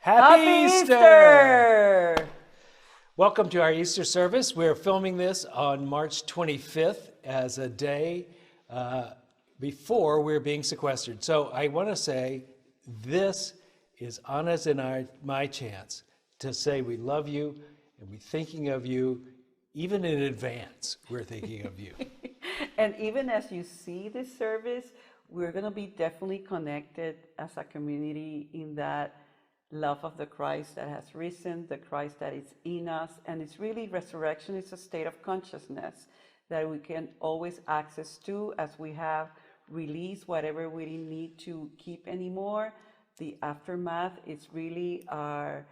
Happy Easter! Welcome to our Easter service. We're filming this on March 25th as a day before we're being sequestered. So I want to say this is Anna's and my chance to say we love you and we're thinking of you. Even in advance, we're thinking of you. And even as you see this service, we're going to be definitely connected as a community in that love of the Christ that has risen, the Christ that is in us. And it's really resurrection. It's a state of consciousness that we can always access to as we have released whatever we didn't need to keep anymore. The aftermath is really our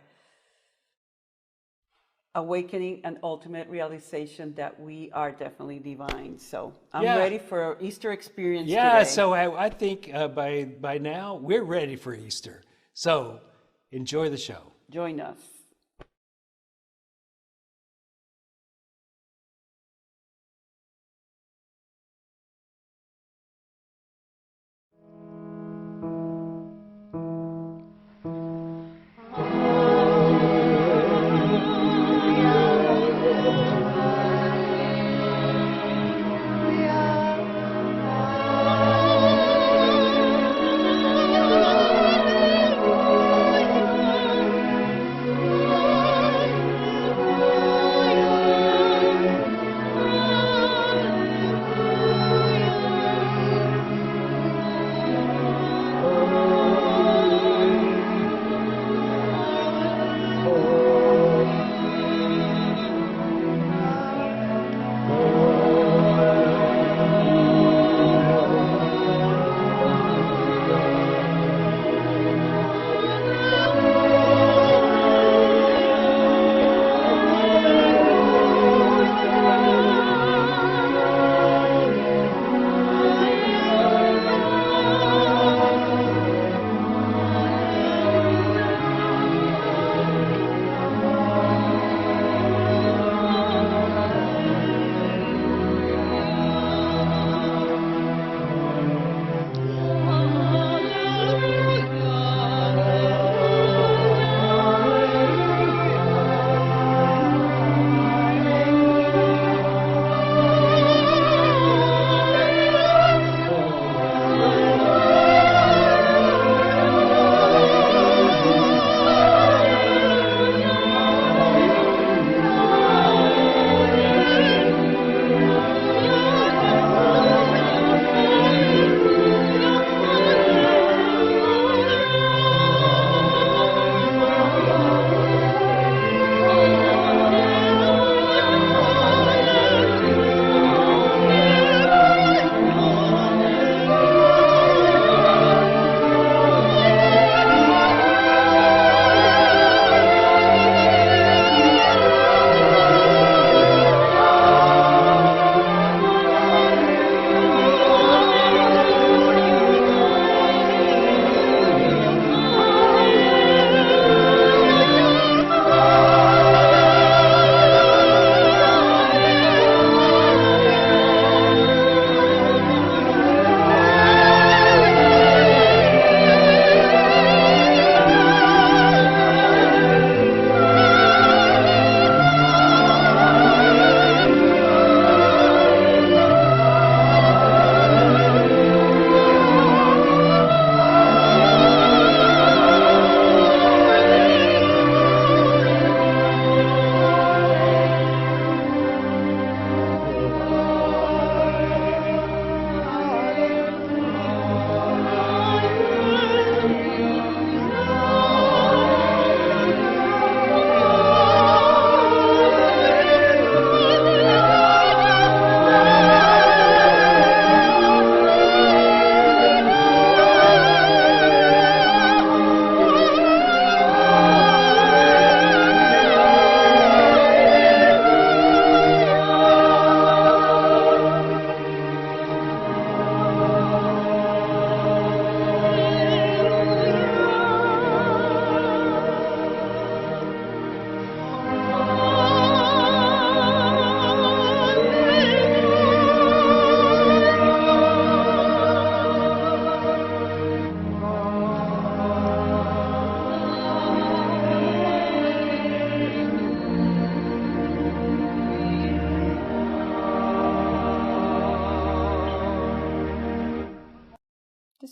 awakening and ultimate realization that we are definitely divine. So I'm ready for Easter experience today. So I think by now we're ready for Easter. So enjoy the show. Join us.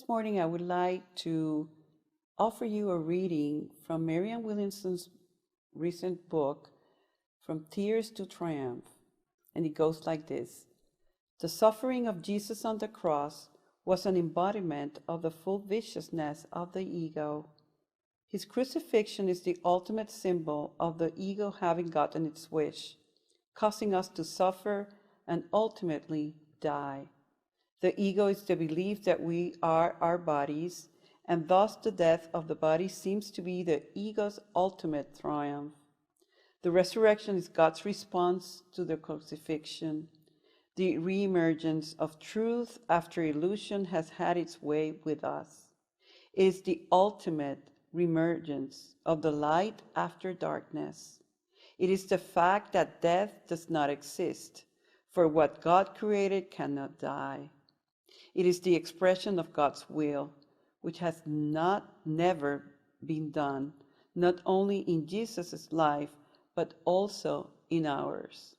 This morning I would like to offer you a reading from Marianne Williamson's recent book, From Tears to Triumph. And it goes like this. The suffering of Jesus on the cross was an embodiment of the full viciousness of the ego. His crucifixion is the ultimate symbol of the ego having gotten its wish, causing us to suffer and ultimately die. The ego is the belief that we are our bodies, and thus the death of the body seems to be the ego's ultimate triumph. The resurrection is God's response to the crucifixion, the reemergence of truth after illusion has had its way with us. It is the ultimate reemergence of the light after darkness. It is the fact that death does not exist, for what God created cannot die. It is the expression of God's will, which has never been done, not only in Jesus' life, but also in ours.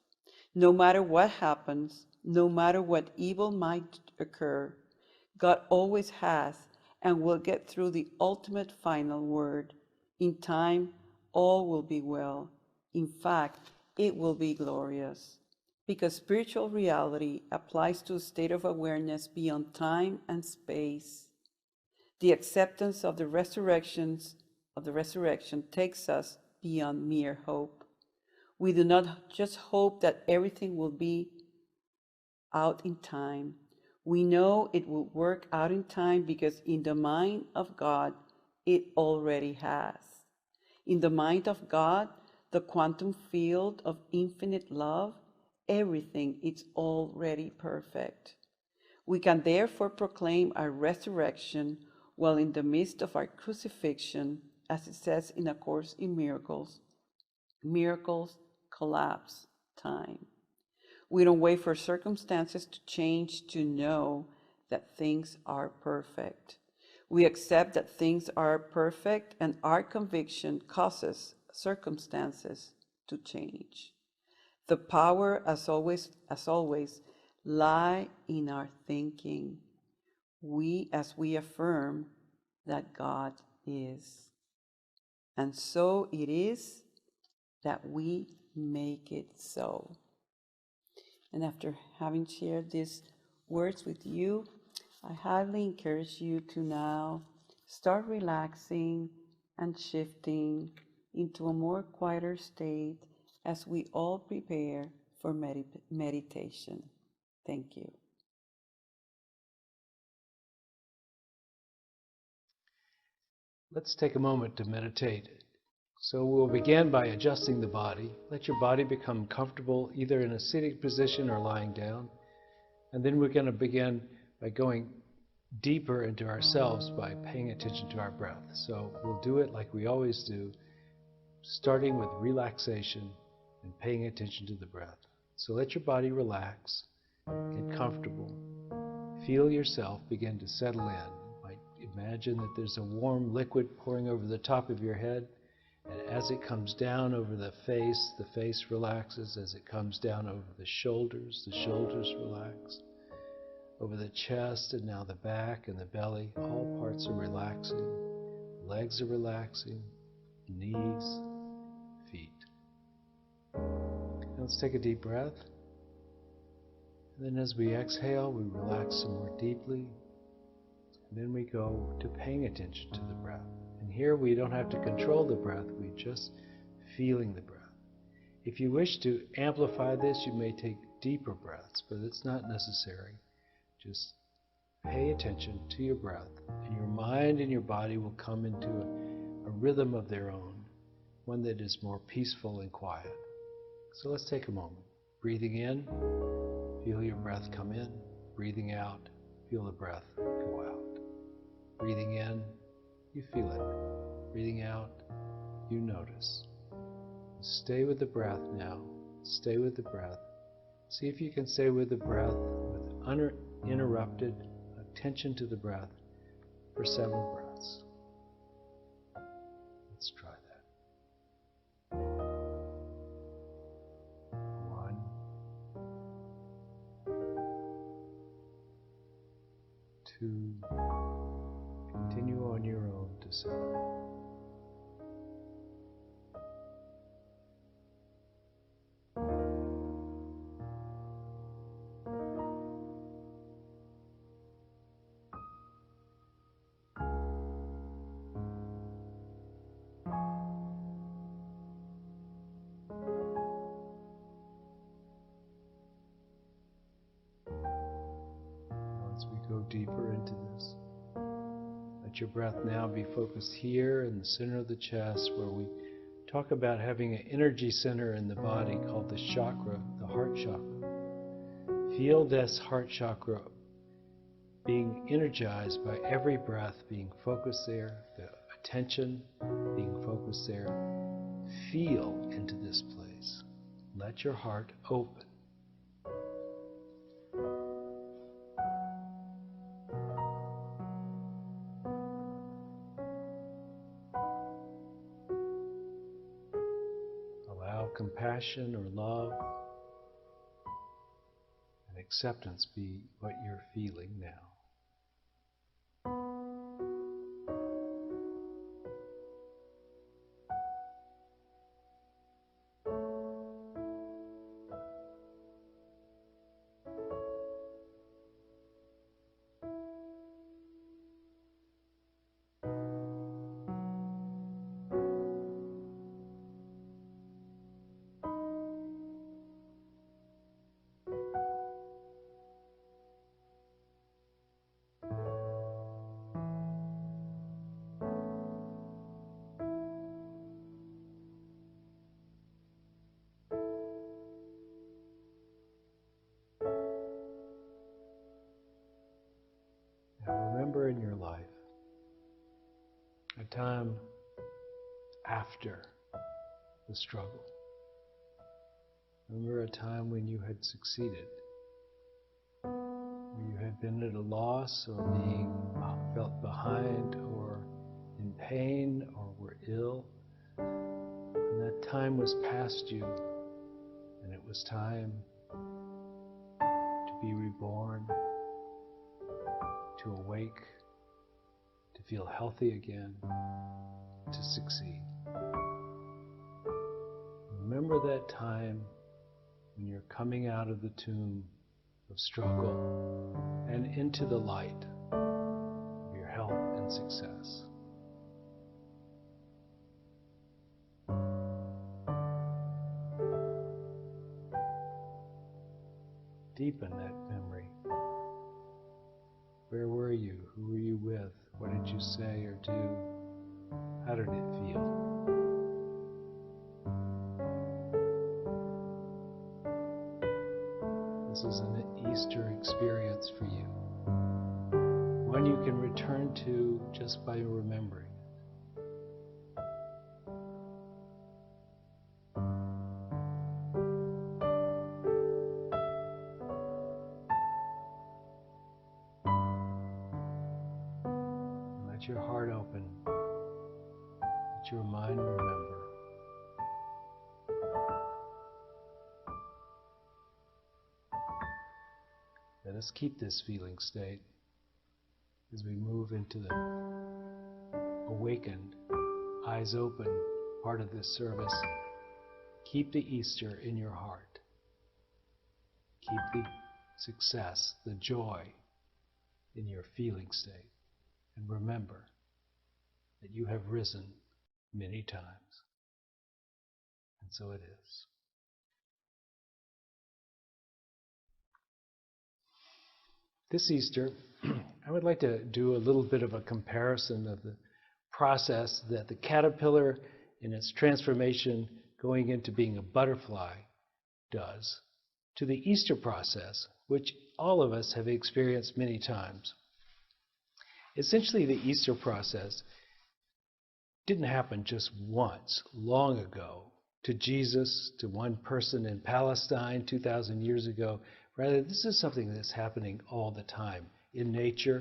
No matter what happens, no matter what evil might occur, God always has and will get through the ultimate final word. In time, all will be well. In fact, it will be glorious. Because spiritual reality applies to a state of awareness beyond time and space. The acceptance of the resurrection takes us beyond mere hope. We do not just hope that everything will be out in time. We know it will work out in time because in the mind of God, it already has. In the mind of God, the quantum field of infinite love, everything is already perfect. We can therefore proclaim our resurrection while in the midst of our crucifixion, as it says in A Course in Miracles. Miracles collapse time. We don't wait for circumstances to change to know that things are perfect. We accept that things are perfect, and our conviction causes circumstances to change. The power, as always, lie in our thinking. As we affirm that God is. And so it is that we make it so. And after having shared these words with you, I highly encourage you to now start relaxing and shifting into a more quieter state as we all prepare for meditation. Thank you. Let's take a moment to meditate. So we'll begin by adjusting the body. Let your body become comfortable either in a sitting position or lying down. And then we're going to begin by going deeper into ourselves by paying attention to our breath. So we'll do it like we always do, starting with relaxation and paying attention to the breath. So let your body relax, get comfortable, feel yourself begin to settle in. You might imagine that there's a warm liquid pouring over the top of your head, and as it comes down over the face relaxes. As it comes down over the shoulders relax. Over the chest, and now the back and the belly, all parts are relaxing. Legs are relaxing, knees, feet. Now let's take a deep breath. And then as we exhale, we relax some more deeply. And then we go to paying attention to the breath. And here we don't have to control the breath, we're just feeling the breath. If you wish to amplify this, you may take deeper breaths, but it's not necessary. Just pay attention to your breath, and your mind and your body will come into a rhythm of their own, one that is more peaceful and quiet. So let's take a moment. Breathing in, feel your breath come in. Breathing out, feel the breath go out. Breathing in, you feel it. Breathing out, you notice. Stay with the breath now. Stay with the breath. See if you can stay with the breath with uninterrupted attention to the breath for 7 breaths. Let's try that. 1, 2, Continue on your own to say. As we go deeper into this, let your breath now be focused here in the center of the chest, where we talk about having an energy center in the body called the chakra, the heart chakra. Feel this heart chakra being energized by every breath, being focused there, the attention being focused there. Feel into this place. Let your heart open. Allow compassion or love and acceptance be what you're feeling now. Now remember in your life a time after the struggle. Remember a time when you had succeeded, where you had been at a loss or being felt behind or in pain or were ill. And that time was past you, and it was time to be reborn, to awake, to feel healthy again, to succeed. Remember that time when you're coming out of the tomb of struggle and into the light of your health and success. Deepen that memory. Where were you? Who were you with? What did you say or do? How did it feel? This is an Easter experience for you. One you can return to just by remembering. Let your heart open. Let your mind remember. Let us keep this feeling state as we move into the awakened, eyes open part of this service. Keep the Easter in your heart. Keep the success, the joy in your feeling state. And remember that you have risen many times. And so it is. This Easter, I would like to do a little bit of a comparison of the process that the caterpillar in its transformation going into being a butterfly does to the Easter process, which all of us have experienced many times. Essentially, the Easter process didn't happen just once, long ago, to Jesus, to one person in Palestine 2,000 years ago. Rather, this is something that's happening all the time in nature,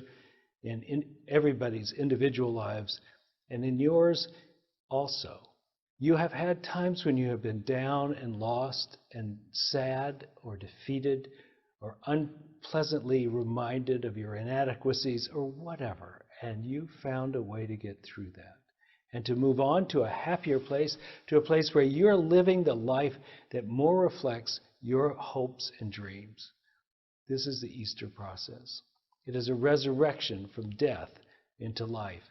and in everybody's individual lives, and in yours also. You have had times when you have been down and lost and sad or defeated or unpleasantly reminded of your inadequacies or whatever. and you found a way to get through that and to move on to a happier place, to a place where you're living the life that more reflects your hopes and dreams. This is the Easter process. It is a resurrection from death into life.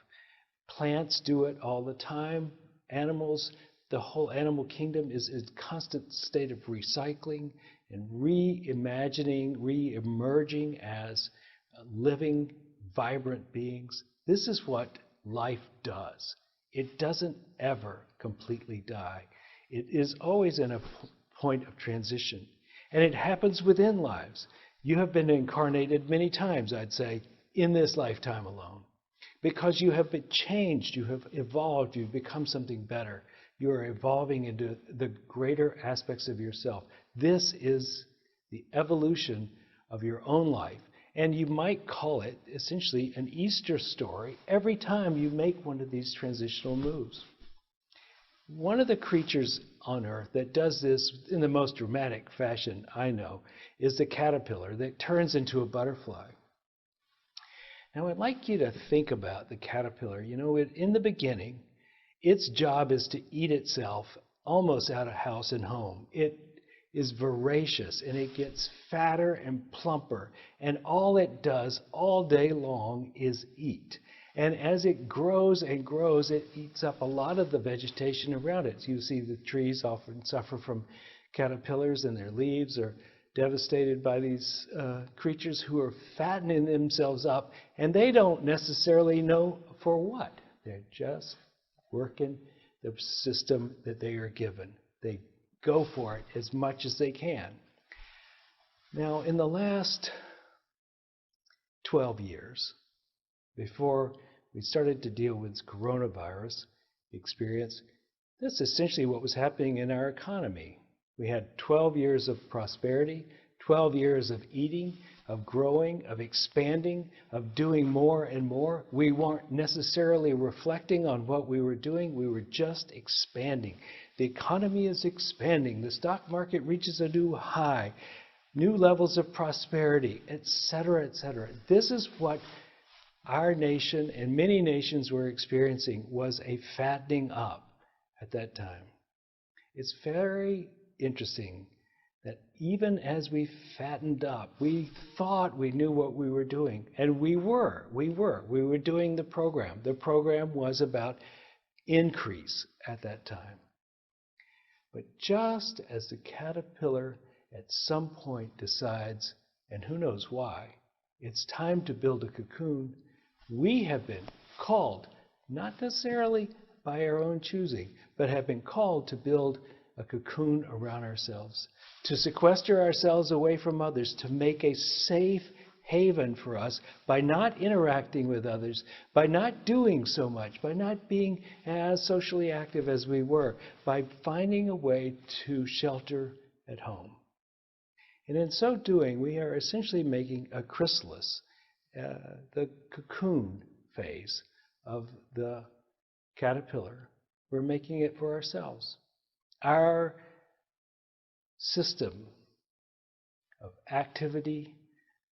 Plants do it all the time. Animals, the whole animal kingdom is in a constant state of recycling and reimagining, re-emerging as living, vibrant beings. This is what life does. It doesn't ever completely die. It is always in a point of transition. And it happens within lives. You have been incarnated many times, I'd say, in this lifetime alone. Because you have been changed, you have evolved, you've become something better. You are evolving into the greater aspects of yourself. This is the evolution of your own life. And you might call it essentially an Easter story every time you make one of these transitional moves. One of the creatures on earth that does this in the most dramatic fashion I know is the caterpillar that turns into a butterfly. Now I'd like you to think about the caterpillar. You know, in the beginning, its job is to eat itself almost out of house and home. It is voracious and it gets fatter and plumper, and all it does all day long is eat. And as it grows and grows, it eats up a lot of the vegetation around it. You see the trees often suffer from caterpillars, and their leaves are devastated by these creatures who are fattening themselves up, and they don't necessarily know for what. They're just working the system that they are given. They go for it as much as they can. Now, in the last 12 years, before we started to deal with coronavirus experience, that's essentially what was happening in our economy. We had 12 years of prosperity, 12 years of eating, of growing, of expanding, of doing more and more. We weren't necessarily reflecting on what we were doing. We were just expanding. The economy is expanding. The stock market reaches a new high, new levels of prosperity, etc., etc. This is what our nation and many nations were experiencing, was a fattening up at that time. It's very interesting that even as we fattened up, we thought we knew what we were doing. And we were doing the program. The program was about increase at that time. But just as the caterpillar at some point decides, and who knows why, it's time to build a cocoon, we have been called, not necessarily by our own choosing, but have been called to build a cocoon around ourselves, to sequester ourselves away from others, to make a safe haven for us by not interacting with others, by not doing so much, by not being as socially active as we were, by finding a way to shelter at home. And in so doing, we are essentially making a chrysalis, the cocoon phase of the caterpillar. We're making it for ourselves. Our system of activity,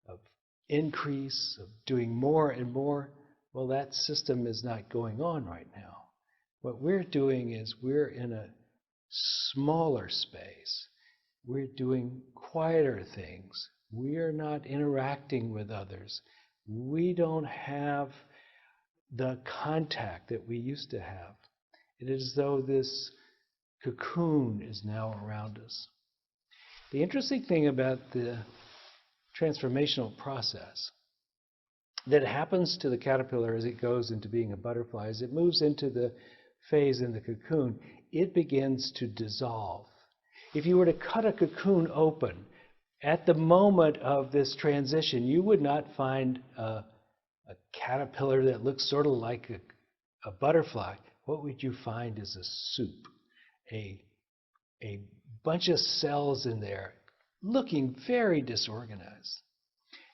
of increase, of doing more and more, well, that system is not going on right now. What we're doing is we're in a smaller space. We're doing quieter things. We are not interacting with others. We don't have the contact that we used to have. It is as though this cocoon is now around us. The interesting thing about the transformational process that happens to the caterpillar as it goes into being a butterfly, as it moves into the phase in the cocoon, it begins to dissolve. If you were to cut a cocoon open at the moment of this transition, you would not find a caterpillar that looks sort of like a butterfly. What would you find is a soup, a bunch of cells in there looking very disorganized.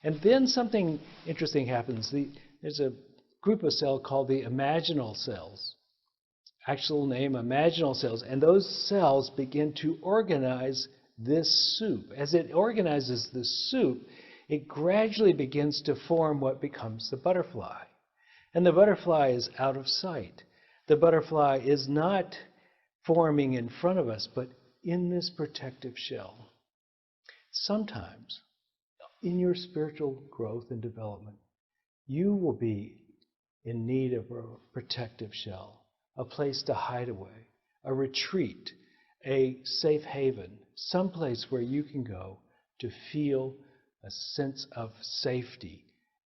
And then something interesting happens. There's a group of cells called the imaginal cells. Actual name, imaginal cells. And those cells begin to organize this soup. As it organizes this soup, it gradually begins to form what becomes the butterfly. And the butterfly is out of sight. The butterfly is not forming in front of us, but in this protective shell. Sometimes, in your spiritual growth and development, you will be in need of a protective shell, a place to hide away, a retreat, a safe haven, someplace where you can go to feel a sense of safety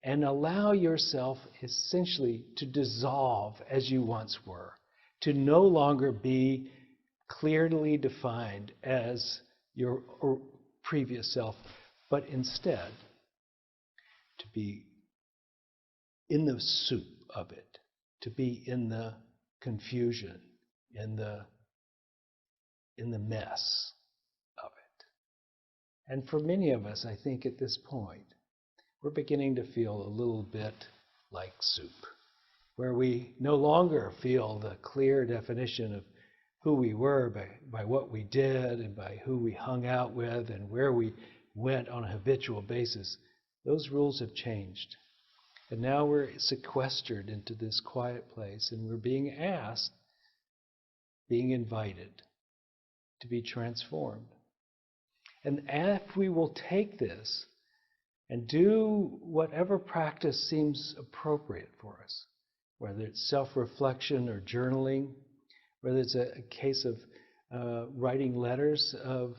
and allow yourself essentially to dissolve as you once were, to no longer be clearly defined as your previous self, but instead to be in the soup of it, to be in the confusion, in the mess of it. And for many of us, I think at this point, we're beginning to feel a little bit like soup, where we no longer feel the clear definition of who we were by what we did and by who we hung out with and where we went on a habitual basis. Those rules have changed. And now we're sequestered into this quiet place, and we're being asked, being invited to be transformed. And if we will take this and do whatever practice seems appropriate for us, whether it's self-reflection or journaling, whether it's a case of writing letters of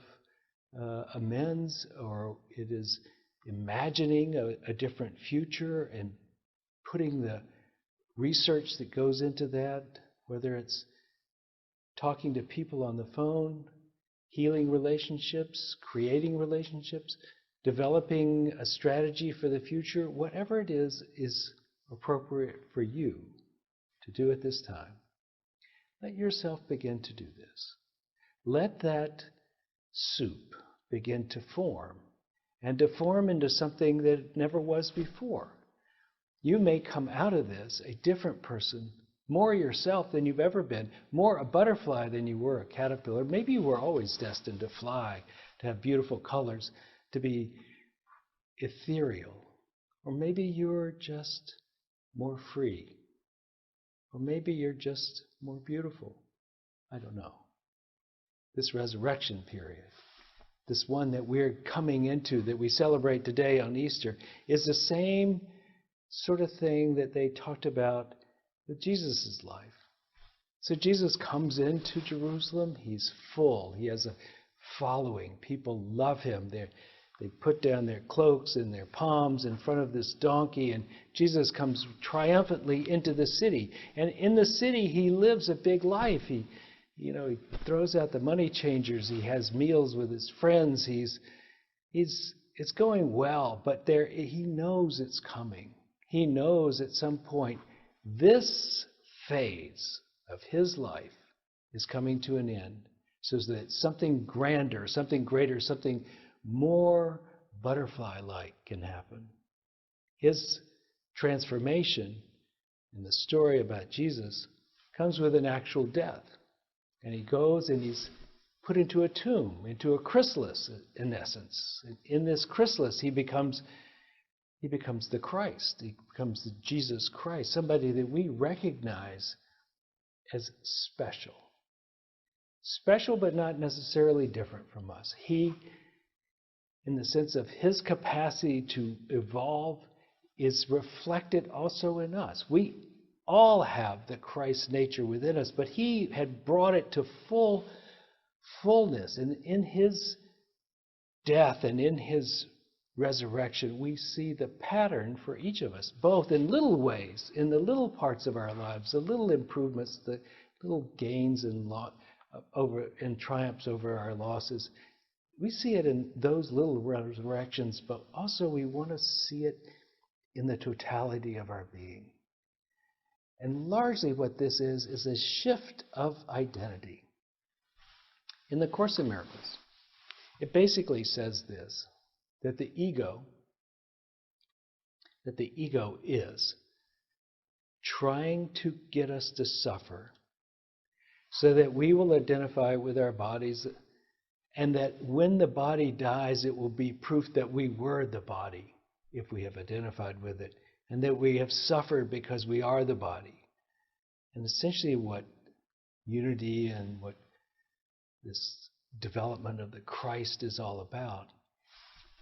amends, or it is imagining a different future and putting the research that goes into that, whether it's talking to people on the phone, healing relationships, creating relationships, developing a strategy for the future, whatever it is appropriate for you to do at this time. Let yourself begin to do this. Let that soup begin to form, and to form into something that it never was before. You may come out of this a different person, more yourself than you've ever been, more a butterfly than you were a caterpillar. Maybe you were always destined to fly, to have beautiful colors, to be ethereal. Or maybe you're just more free. Or maybe you're just more beautiful. I don't know. This resurrection period, this one that we're coming into, that we celebrate today on Easter, is the same sort of thing that they talked about with Jesus' life. So Jesus comes into Jerusalem. He's full. He has a following. People love him. They put down their cloaks and their palms in front of this donkey, and Jesus comes triumphantly into the city. And in the city, he lives a big life. He throws out the money changers. He has meals with his friends. It's going well, but he knows it's coming. He knows at some point this phase of his life is coming to an end, so that something grander, something greater, something more butterfly-like can happen. His transformation in the story about Jesus comes with an actual death. And he goes and he's put into a tomb, into a chrysalis, in essence. And in this chrysalis, he becomes the Christ. He becomes the Jesus Christ, somebody that we recognize as special. Special, but not necessarily different from us. He, in the sense of his capacity to evolve, is reflected also in us. We all have the Christ nature within us, but he had brought it to fullness. And in his death and in his resurrection, we see the pattern for each of us, both in little ways, in the little parts of our lives, the little improvements, the little gains and triumphs over our losses. We see it in those little resurrections, but also we want to see it in the totality of our being. And largely what this is a shift of identity. In the Course in Miracles, it basically says this, that the ego is trying to get us to suffer so that we will identify with our bodies, and that when the body dies, it will be proof that we were the body if we have identified with it. and that we have suffered because we are the body. And essentially what unity and what this development of the Christ is all about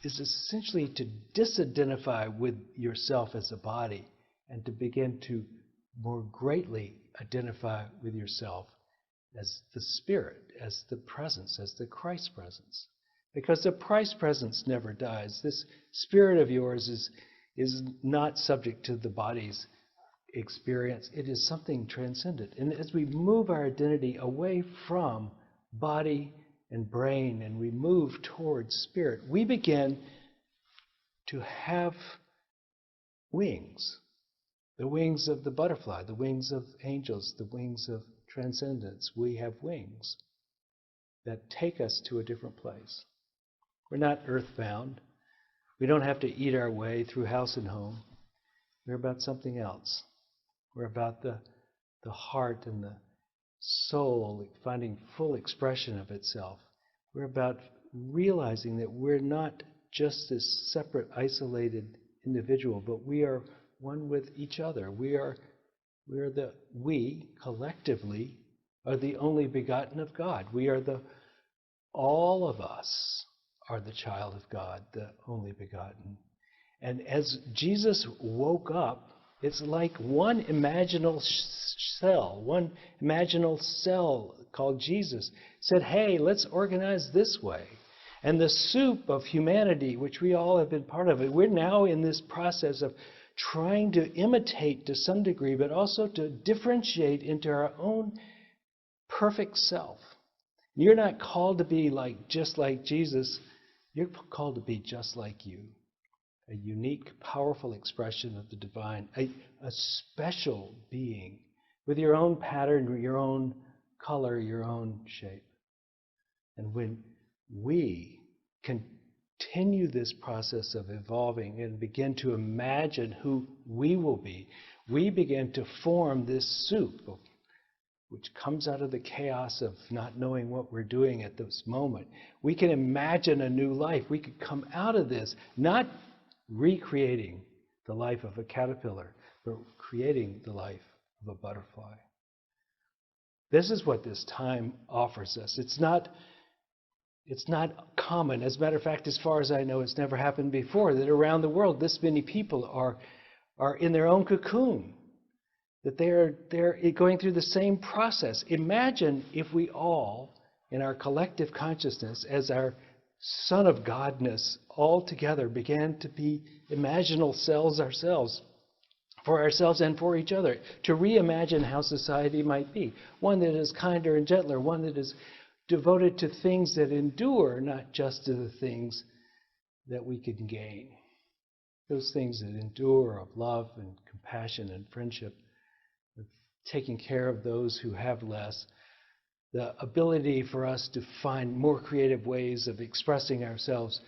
is essentially to disidentify with yourself as a body and to begin to more greatly identify with yourself as the Spirit, as the presence, as the Christ presence. Because the Christ presence never dies. This Spirit of yours is not subject to the body's experience. It is something transcendent. And as we move our identity away from body and brain and we move towards spirit, we begin to have wings. The wings of the butterfly, the wings of angels, the wings of transcendence. We have wings that take us to a different place. We're not earthbound. We don't have to eat our way through house and home. We're about something else. We're about the heart and the soul finding full expression of itself. We're about realizing that we're not just this separate, isolated individual, but we are one with each other. We collectively are the only begotten of God. All of us are the child of God, the only begotten. And as Jesus woke up, it's like one imaginal cell called Jesus said, hey, let's organize this way. And the soup of humanity, which we all have been part of it, we're now in this process of trying to imitate to some degree, but also to differentiate into our own perfect self. You're not called to be just like Jesus. You're called to be just like you. A unique, powerful expression of the divine, a special being with your own pattern, your own color, your own shape. And when we continue this process of evolving and begin to imagine who we will be, we begin to form this soup, which comes out of the chaos of not knowing what we're doing at this moment. We can imagine a new life. We could come out of this, not recreating the life of a caterpillar, but creating the life of a butterfly. This is what this time offers us. It's not common. As a matter of fact, as far as I know, it's never happened before that around the world this many people are in their own cocoon, that they're going through the same process. Imagine if we all, in our collective consciousness, as our Son of Godness, all together began to be imaginal cells ourselves, for ourselves and for each other, to reimagine how society might be. One that is kinder and gentler, one that is devoted to things that endure, not just to the things that we can gain. Those things that endure of love and compassion and friendship, of taking care of those who have less, the ability for us to find more creative ways of expressing ourselves,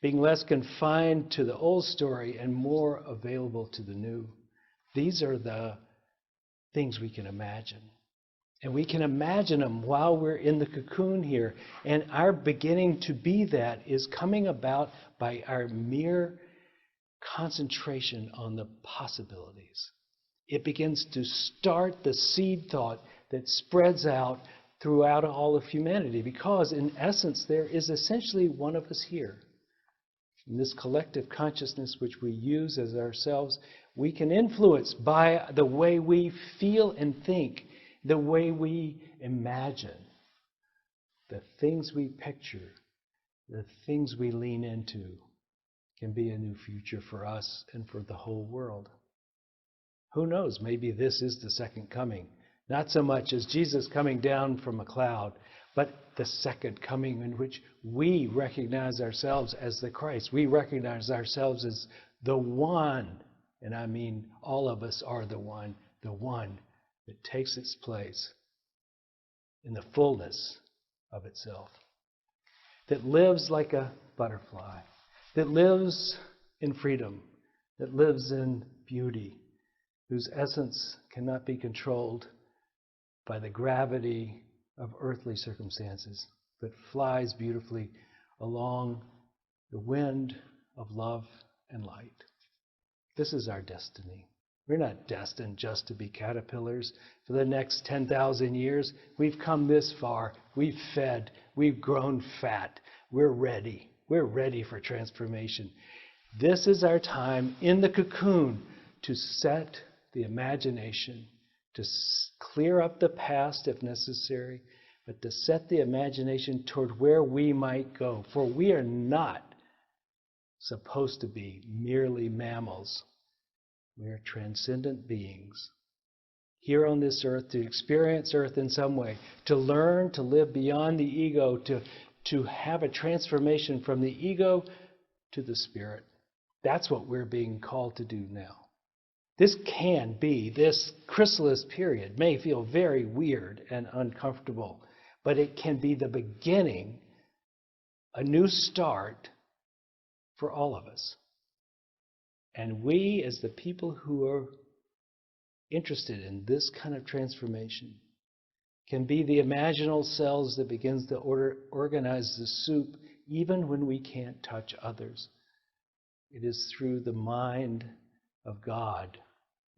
being less confined to the old story and more available to the new. These are the things we can imagine. And we can imagine them while we're in the cocoon here. And our beginning to be that is coming about by our mere concentration on the possibilities. It begins to start the seed thought that spreads out throughout all of humanity, because in essence there is essentially one of us here. In this collective consciousness which we use as ourselves, we can influence by the way we feel and think, the way we imagine, the things we picture, the things we lean into can be a new future for us and for the whole world. Who knows, maybe this is the second coming. Not so much as Jesus coming down from a cloud, but the second coming in which we recognize ourselves as the Christ. We recognize ourselves as the one, and I mean all of us are the one that takes its place in the fullness of itself, that lives like a butterfly, that lives in freedom, that lives in beauty, whose essence cannot be controlled by the gravity of earthly circumstances, but flies beautifully along the wind of love and light. This is our destiny. We're not destined just to be caterpillars for the next 10,000 years. We've come this far. We've fed. We've grown fat. We're ready. We're ready for transformation. This is our time in the cocoon to set the imagination, to clear up the past if necessary, but to set the imagination toward where we might go. For we are not supposed to be merely mammals. We are transcendent beings here on this earth to experience earth in some way, to learn to live beyond the ego, to have a transformation from the ego to the spirit. That's what we're being called to do now. This chrysalis period may feel very weird and uncomfortable, but it can be the beginning, a new start for all of us. And we, as the people who are interested in this kind of transformation, can be the imaginal cells that begins to organize the soup even when we can't touch others. It is through the mind of God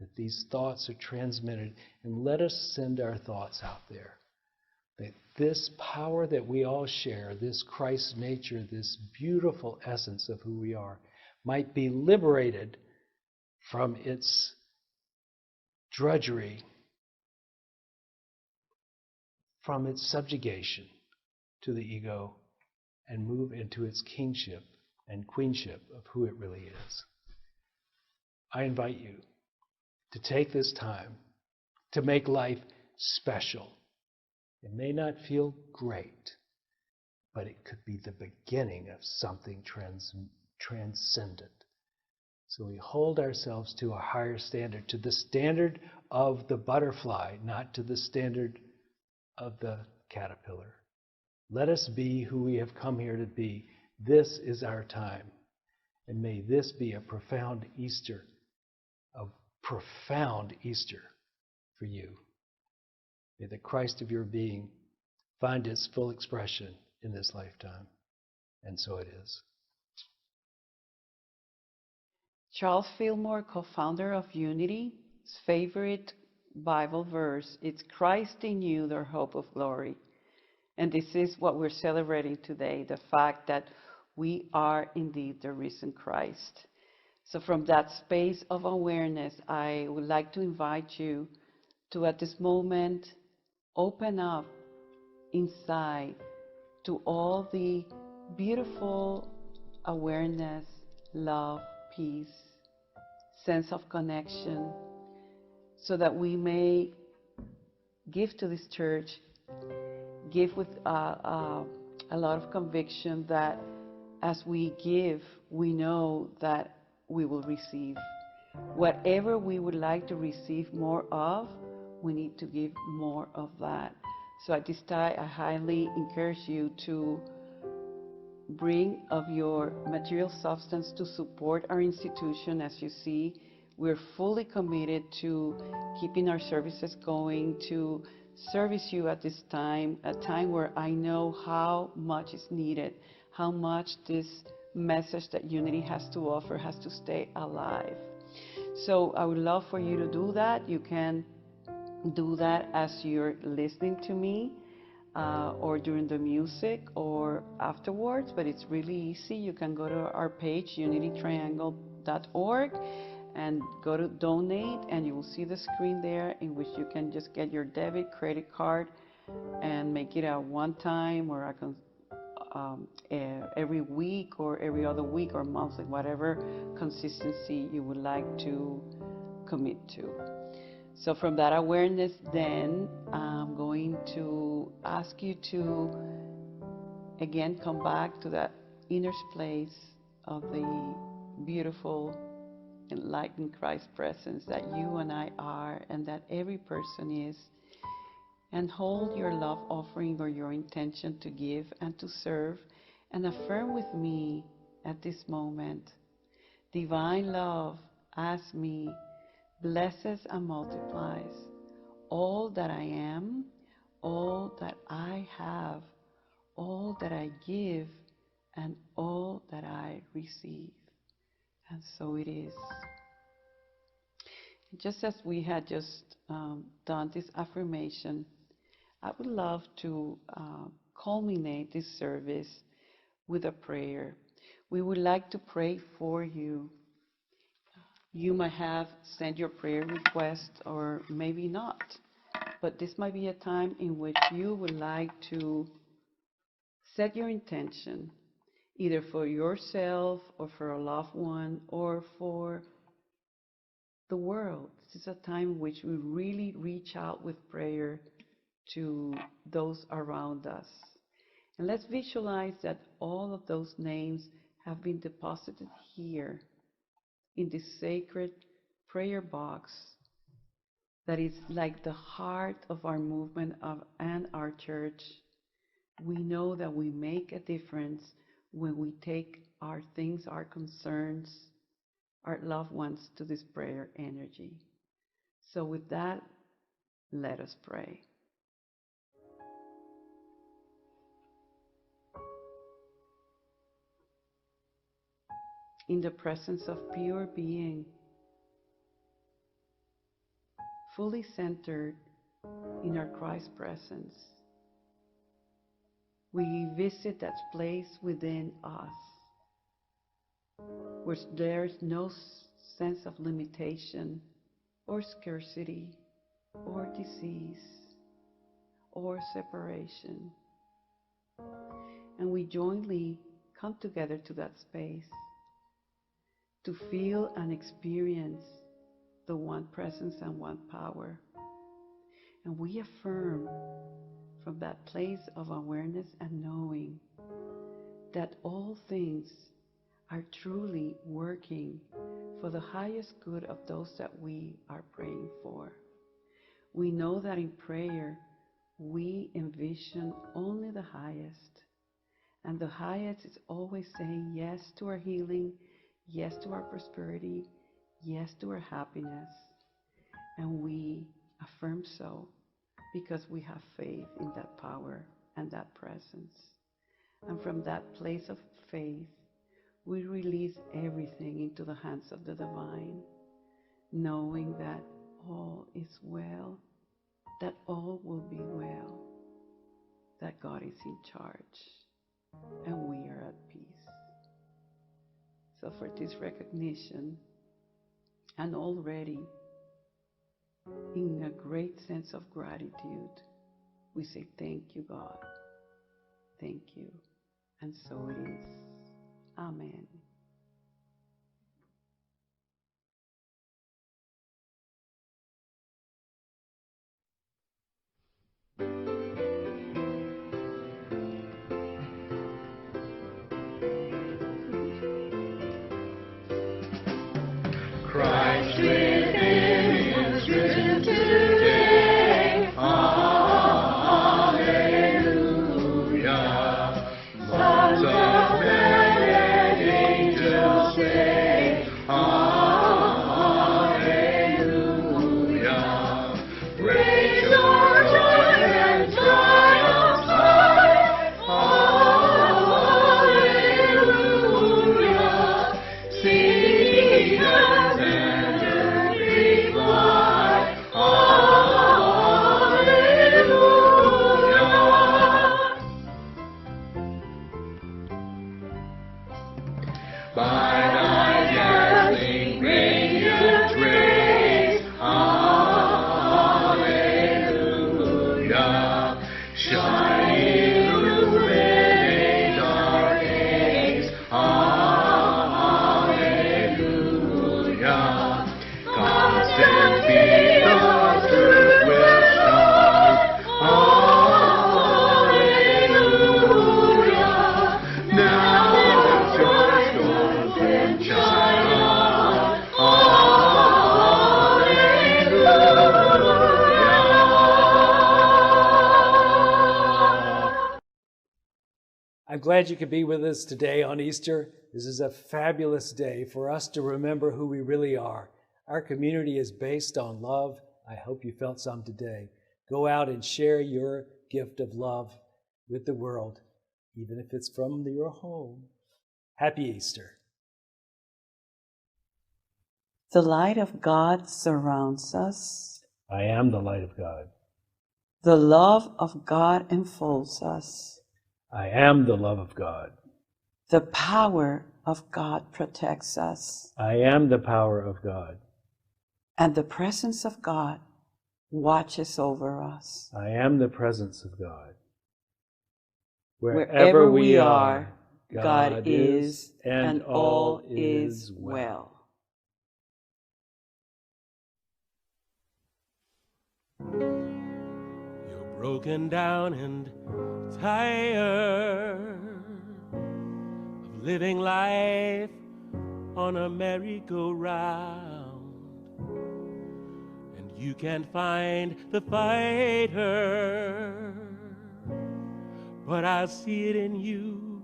that these thoughts are transmitted. And let us send our thoughts out there. That this power that we all share, this Christ nature, this beautiful essence of who we are, might be liberated from its drudgery, from its subjugation to the ego, and move into its kingship and queenship of who it really is. I invite you to take this time to make life special. It may not feel great, but it could be the beginning of something transcendent. So we hold ourselves to a higher standard, to the standard of the butterfly, not to the standard of the caterpillar. Let us be who we have come here to be. This is our time. And may this be a profound Easter for you. May the Christ of your being find its full expression in this lifetime. And so it is. Charles Fillmore, co-founder of Unity's favorite Bible verse, it's Christ in you, the hope of glory. And this is what we're celebrating today, the fact that we are indeed the risen Christ. So from that space of awareness, I would like to invite you to, at this moment, open up inside to all the beautiful awareness, love, peace, sense of connection, so that we may give to this church, give with a lot of conviction that as we give, we know that we will receive. Whatever we would like to receive more of, we need to give more of that. So at this time, I highly encourage you to bring of your material substance to support our institution. As you see, we're fully committed to keeping our services going, to service you at this time, a time where I know how much is needed, how much this message that Unity has to offer has to stay alive. So I would love for you to do that. You can do that as you're listening to me, or during the music or afterwards, but it's really easy. You can go to our page, unitytriangle.org, and go to donate, and you will see the screen there in which you can just get your debit, credit card, and make it a one-time or every week or every other week or monthly, whatever consistency you would like to commit to. So from that awareness, then I'm going to ask you to again come back to that inner place of the beautiful enlightened Christ presence that you and I are, and that every person is, and hold your love offering or your intention to give and to serve, and affirm with me at this moment: divine love as me blesses and multiplies all that I am, all that I have, all that I give, and all that I receive. And so it is. just as we had just done this affirmation, I would love to culminate this service with a prayer. We would like to pray for you. You might have sent your prayer request or maybe not, but this might be a time in which you would like to set your intention, either for yourself or for a loved one or for the world. This is a time in which we really reach out with prayer to those around us. And let's visualize that all of those names have been deposited here in this sacred prayer box that is like the heart of our movement and our church. We know that we make a difference when we take our things, our concerns, our loved ones to this prayer energy. So with that, let us pray. In the presence of pure being, fully centered in our Christ presence, we visit that place within us where there is no sense of limitation or scarcity or disease or separation. And we jointly come together to that space to feel and experience the one presence and one power. And we affirm from that place of awareness and knowing that all things are truly working for the highest good of those that we are praying for. We know that in prayer, we envision only the highest. And the highest is always saying yes to our healing, yes to our prosperity, yes to our happiness. And we affirm so because we have faith in that power and that presence. And from that place of faith, we release everything into the hands of the divine, knowing that all is well, that all will be well, that God is in charge, and we are at peace. So for this recognition, and already in a great sense of gratitude, we say, thank you, God. Thank you. And so it is. Amen. Christ within is risen today. Alleluia. Sons of men and angels sing. Alleluia. Raise our joy and triumph high. Alleluia. Sing as and fly. Alleluia. By thy dazzling radiant rays, Alleluia, shine illuminate our days, Alleluia, constant be the truth will shine, Alleluia, now the joy goes and shine on, Alleluia. I'm glad you could be with us today on Easter. This is a fabulous day for us to remember who we really are. Our community is based on love. I hope you felt some today. Go out and share your gift of love with the world, even if it's from your home. Happy Easter. The light of God surrounds us. I am the light of God. The love of God enfolds us. I am the love of God. The power of God protects us. I am the power of God. And the presence of God watches over us. I am the presence of God. Wherever we are, God is, and all is well. You're broken down and tired of living life on a merry-go-round, and you can't find the fighter, but I see it in you,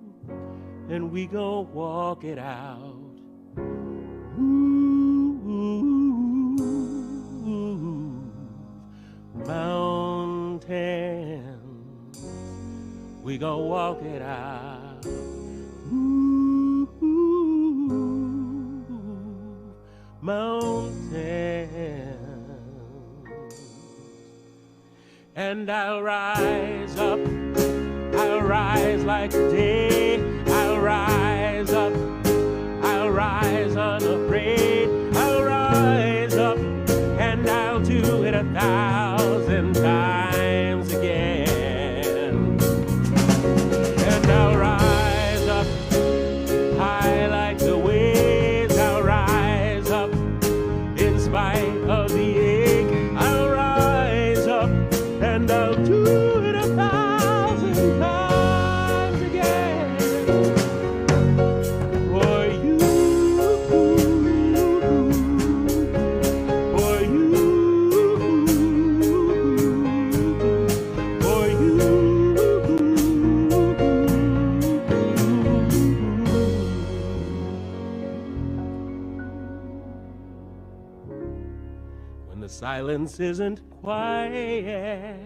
and we gon' walk it out. Mountains, we gon' walk it out. Mountains, and I'll rise up, I'll rise like the day, I'll rise up, I'll rise unafraid, I'll rise up, and I'll do it 1,000 times again. And I'll rise up high like the waves, I'll rise up in spite of the ache, I'll rise up, and I'll do it 1,000 times again. For you, for you, for you. When the silence isn't quiet,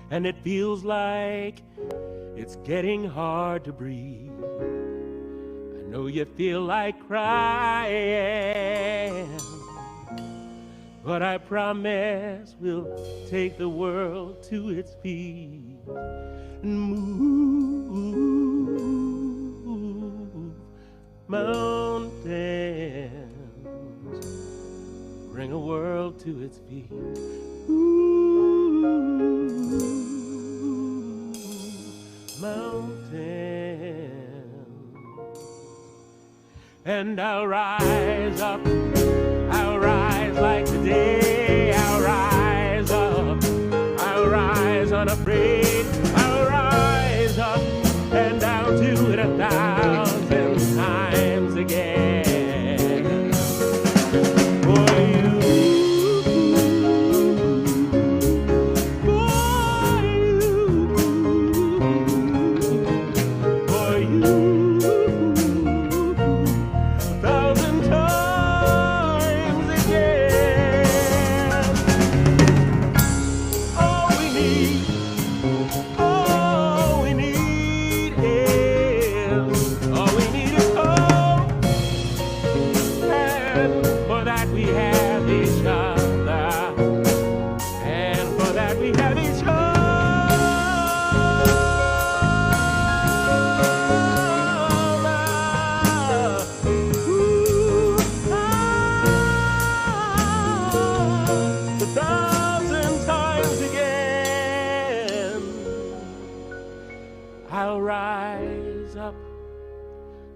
and it feels like it's getting hard to breathe, I know you feel like crying, but I promise we'll take the world to its feet and move mountains, bring a world to its feet. Mountains, and I'll rise up, I'll rise like the day, I'll rise up, I'll rise unafraid, I'll rise up, and I'll do it 1,000 times again. For you, for you, 1,000 times again. All we need is hope, and for that we have each other, and for that we have each other. Ooh, 1,000 times again. I'll rise up,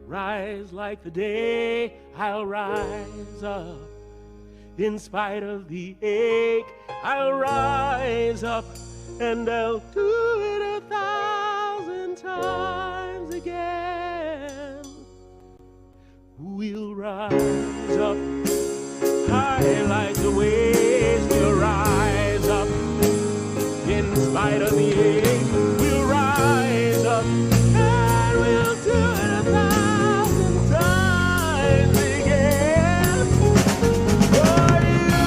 rise like the day, I'll rise up in spite of the ache, I'll rise up, and I'll do it 1,000 times again. We'll rise up high like the waves, we'll rise up in spite of the ache, we'll rise up, and we'll do it 1,000 times again. For you, for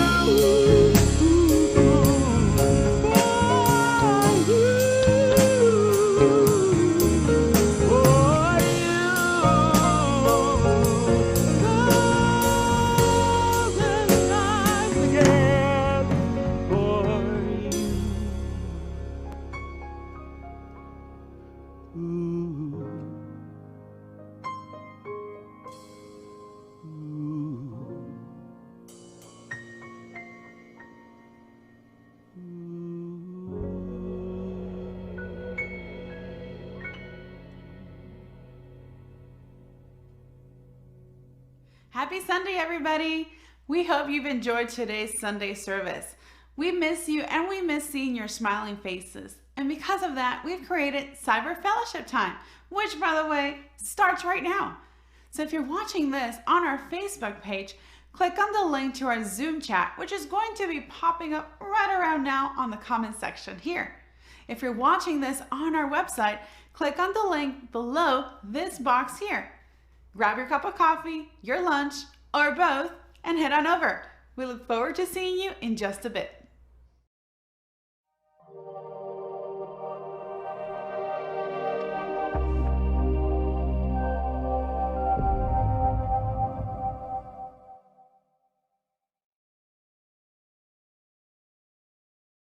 you, for you. Happy Sunday, everybody. We hope you've enjoyed today's Sunday service. We miss you and we miss seeing your smiling faces. And because of that, we've created Cyber Fellowship Time, which, by the way, starts right now. So if you're watching this on our Facebook page, click on the link to our Zoom chat, which is going to be popping up right around now on the comment section here. If you're watching this on our website, click on the link below this box here. Grab your cup of coffee, your lunch, or both, and head on over. We look forward to seeing you in just a bit.